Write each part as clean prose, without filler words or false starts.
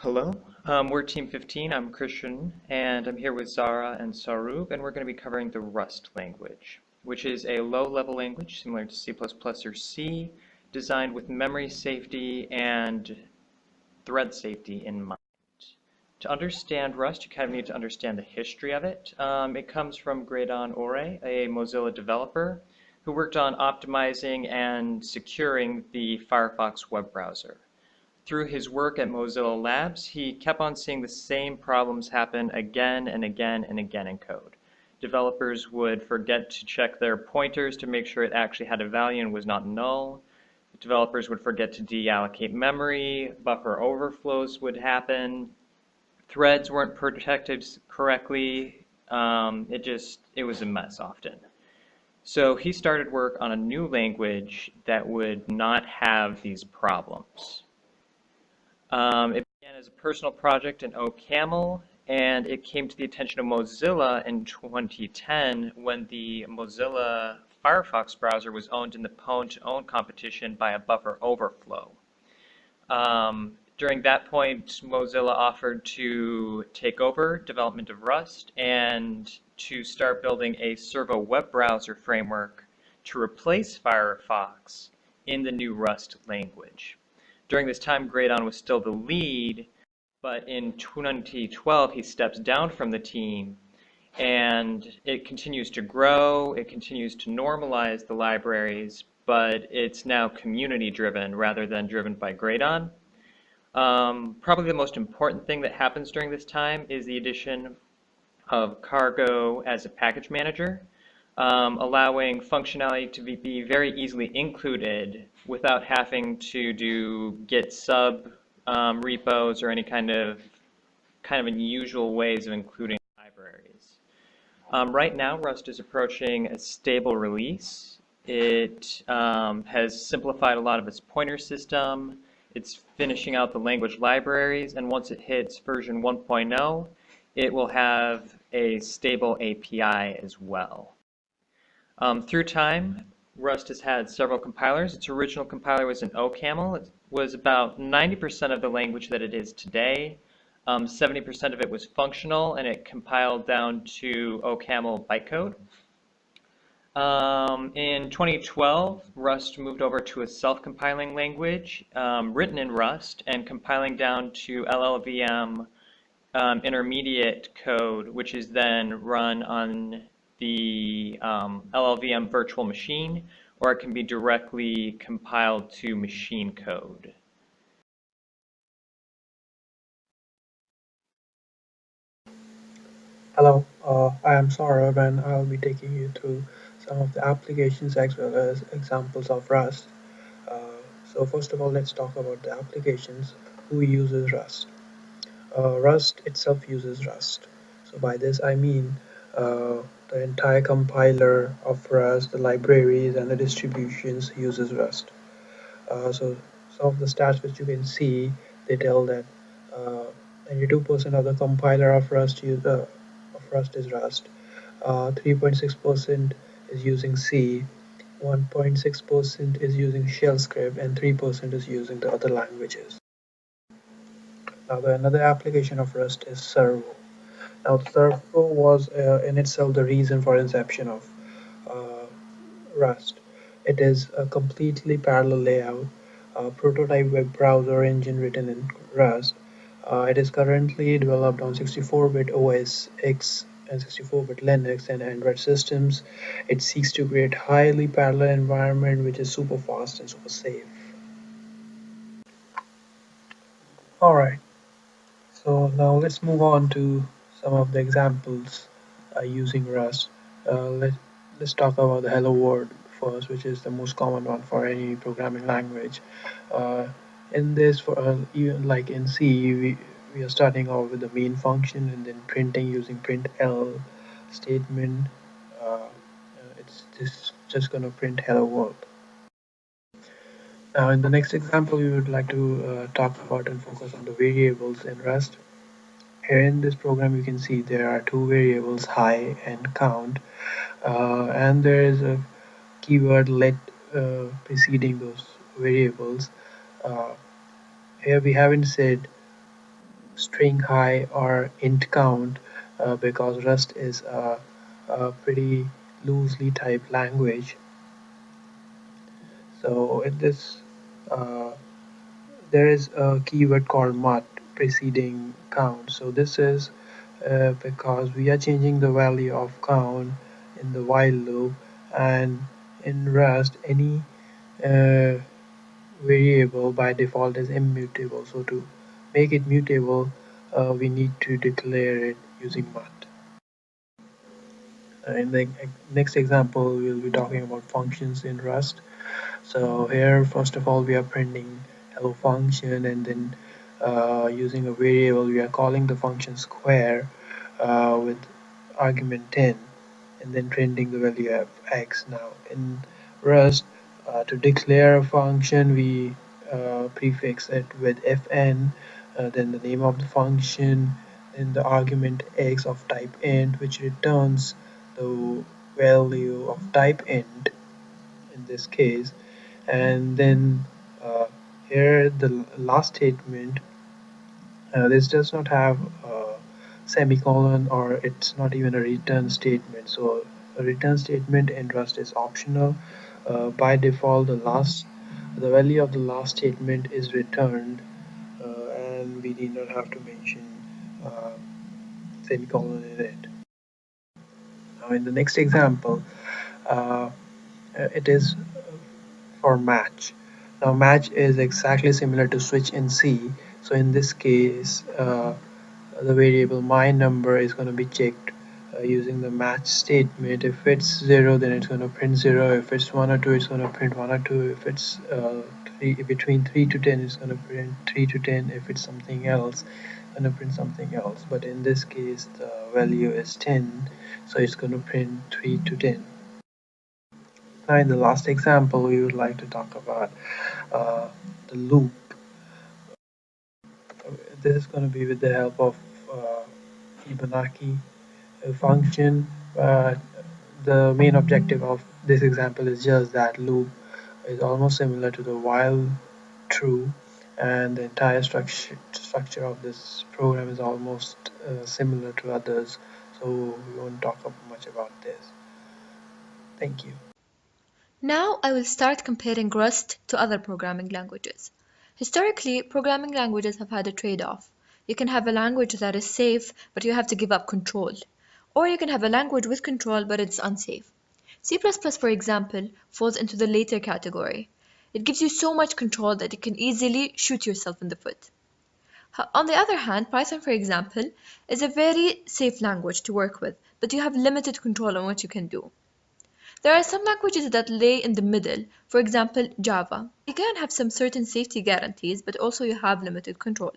Hello, we're Team 15. I'm Christian, and I'm here with Zara and Sarub, and we're going to be covering the Rust language, which is a low-level language similar to C++ or C, designed with memory safety and thread safety in mind. To understand Rust, you kind of need to understand the history of it. It comes from Graydon Ore, a Mozilla developer, who worked on optimizing and securing the Firefox web browser. Through his work at Mozilla Labs, he kept on seeing the same problems happen again and again and again in code. Developers would forget to check their pointers to make sure it actually had a value and was not null. Developers would forget to deallocate memory, buffer overflows would happen, threads weren't protected correctly. It was a mess often. So he started work on a new language that would not have these problems. It began as a personal project in OCaml, and it came to the attention of Mozilla in 2010 when the Mozilla Firefox browser was owned in the pwn-to-own competition by a buffer overflow. During that point, Mozilla offered to take over development of Rust and to start building a servo web browser framework to replace Firefox in the new Rust language. During this time, Graydon was still the lead, but in 2012 he steps down from the team, and it continues to grow, it continues to normalize the libraries, but it's now community-driven rather than driven by Graydon. Probably the most important thing that happens during this time is the addition of Cargo as a package manager, allowing functionality to be very easily included without having to do git sub repos or any kind of unusual ways of including libraries. Right now, Rust is approaching a stable release. It has simplified a lot of its pointer system. It's finishing out the language libraries, and once it hits version 1.0, it will have a stable API as well. Through time, Rust has had several compilers. Its original compiler was in OCaml. It was about 90% of the language that it is today. 70% of it was functional, and it compiled down to OCaml bytecode. In 2012, Rust moved over to a self-compiling language written in Rust and compiling down to LLVM intermediate code, which is then run on the LLVM virtual machine, or it can be directly compiled to machine code. Hello, I am Saurabh and I'll be taking you through some of the applications as well as examples of Rust. Uh, so first of all, let's talk about the applications. Who uses Rust? Rust itself uses Rust. So by this I mean the entire compiler of Rust, the libraries and the distributions uses Rust. So some of the stats which you can see, they tell that 92% of the compiler of Rust is Rust. 3.6% is using C, 1.6% is using shell script, and 3% is using the other languages. Now, another application of Rust is Servo. Now, Servo was in itself the reason for inception of uh, Rust. It is a completely parallel layout, prototype web browser engine written in Rust. It is currently developed on 64-bit OS X and 64-bit Linux and Android systems. It seeks to create highly parallel environment which is super fast and super safe. Alright, so now let's move on to some of the examples using Rust. Let's talk about the hello world first, which is the most common one for any programming language. Uh, in this, for even like in C, we are starting off with the main function and then printing using printl statement. It's just gonna print hello world. Now, in the next example, we would like to talk about and focus on the variables in Rust. Here in this program, you can see there are two variables, high and count, and there is a keyword let preceding those variables. Uh, Here we haven't said string high or int count because Rust is a pretty loosely typed language. So in this, uh, there is a keyword called mut preceding count. So this is because we are changing the value of count in the while loop, and in Rust any uh, variable by default is immutable. So to make it mutable, we need to declare it using mut. In the next example, we'll be talking about functions in Rust. So here, first of all, we are printing hello function, and then using a variable, we are calling the function square with argument 10, and then printing the value of x. Now in Rust, to declare a function, we prefix it with fn, then the name of the function, then the argument x of type int, which returns the value of type int in this case, and then uh, here the last statement, this does not have a semicolon, or it's not even a return statement. So a return statement in Rust is optional. By default, the value of the last statement is returned, and we need not have to mention uh, semicolon in it. Now in the next example, uh, it is for match. Now match is exactly similar to switch in C. So in this case, the variable my number is going to be checked using the match statement. If it's 0, then it's going to print 0. If it's 1 or 2, it's going to print 1 or 2. If it's between 3 to 10, it's going to print 3 to 10. If it's something else, it's going to print something else. But in this case, the value is 10, so it's going to print 3 to 10. Now in the last example, we would like to talk about uh, the loop. This is going to be with the help of Fibonacci function. The main objective of this example is just that loop is almost similar to the while true, and the entire structure of this program is almost similar to others. So we won't talk much about this. Thank you. Now I will start comparing Rust to other programming languages. Historically, programming languages have had a trade-off. You can have a language that is safe, but you have to give up control. Or you can have a language with control, but it's unsafe. C++, for example, falls into the later category. It gives you so much control that you can easily shoot yourself in the foot. On the other hand, Python, for example, is a very safe language to work with, but you have limited control on what you can do. There are some languages that lay in the middle, for example, Java. You can have some certain safety guarantees, but also you have limited control.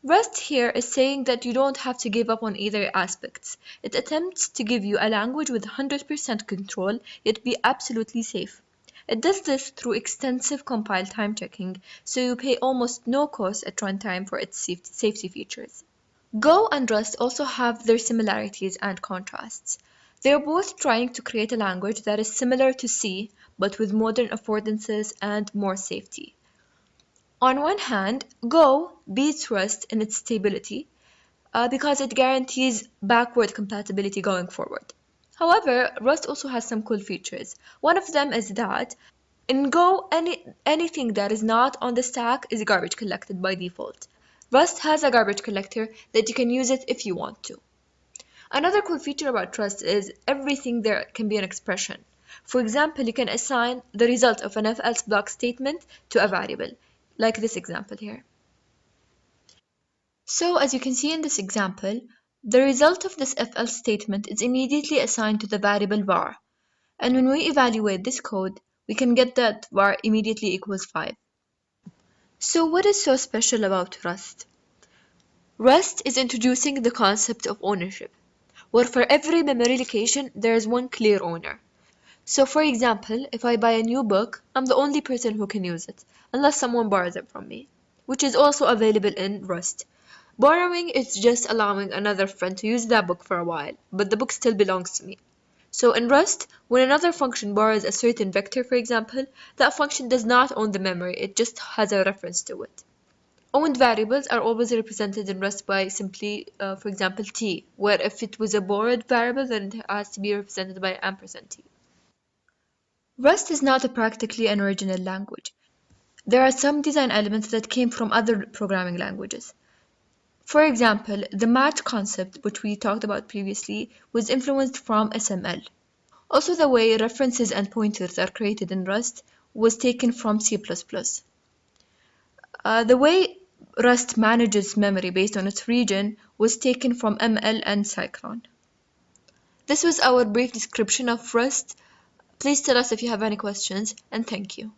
Rust here is saying that you don't have to give up on either aspects. It attempts to give you a language with 100% control, yet be absolutely safe. It does this through extensive compile time checking, so you pay almost no cost at runtime for its safety features. Go and Rust also have their similarities and contrasts. They are both trying to create a language that is similar to C, but with modern affordances and more safety. On one hand, Go beats Rust in its stability because it guarantees backward compatibility going forward. However, Rust also has some cool features. One of them is that in Go, anything that is not on the stack is garbage collected by default. Rust has a garbage collector that you can use it if you want to. Another cool feature about Rust is everything there can be an expression. For example, you can assign the result of an if-else block statement to a variable, like this example here. So as you can see in this example, the result of this if-else statement is immediately assigned to the variable var. And when we evaluate this code, we can get that var immediately equals 5. So what is so special about Rust? Rust is introducing the concept of ownership, where for every memory location there is one clear owner. So for example, if I buy a new book, I'm the only person who can use it, unless someone borrows it from me, which is also available in Rust. Borrowing is just allowing another friend to use that book for a while, but the book still belongs to me. So in Rust, when another function borrows a certain vector, for example, that function does not own the memory, it just has a reference to it. Owned variables are always represented in Rust by simply, for example, t, where if it was a borrowed variable, then it has to be represented by $t. Rust is not practically an original language. There are some design elements that came from other programming languages. For example, the match concept, which we talked about previously, was influenced from SML. Also, the way references and pointers are created in Rust was taken from C++. The way Rust manages memory based on its region was taken from ML and Cyclone. This was our brief description of Rust. Please tell us if you have any questions, and thank you.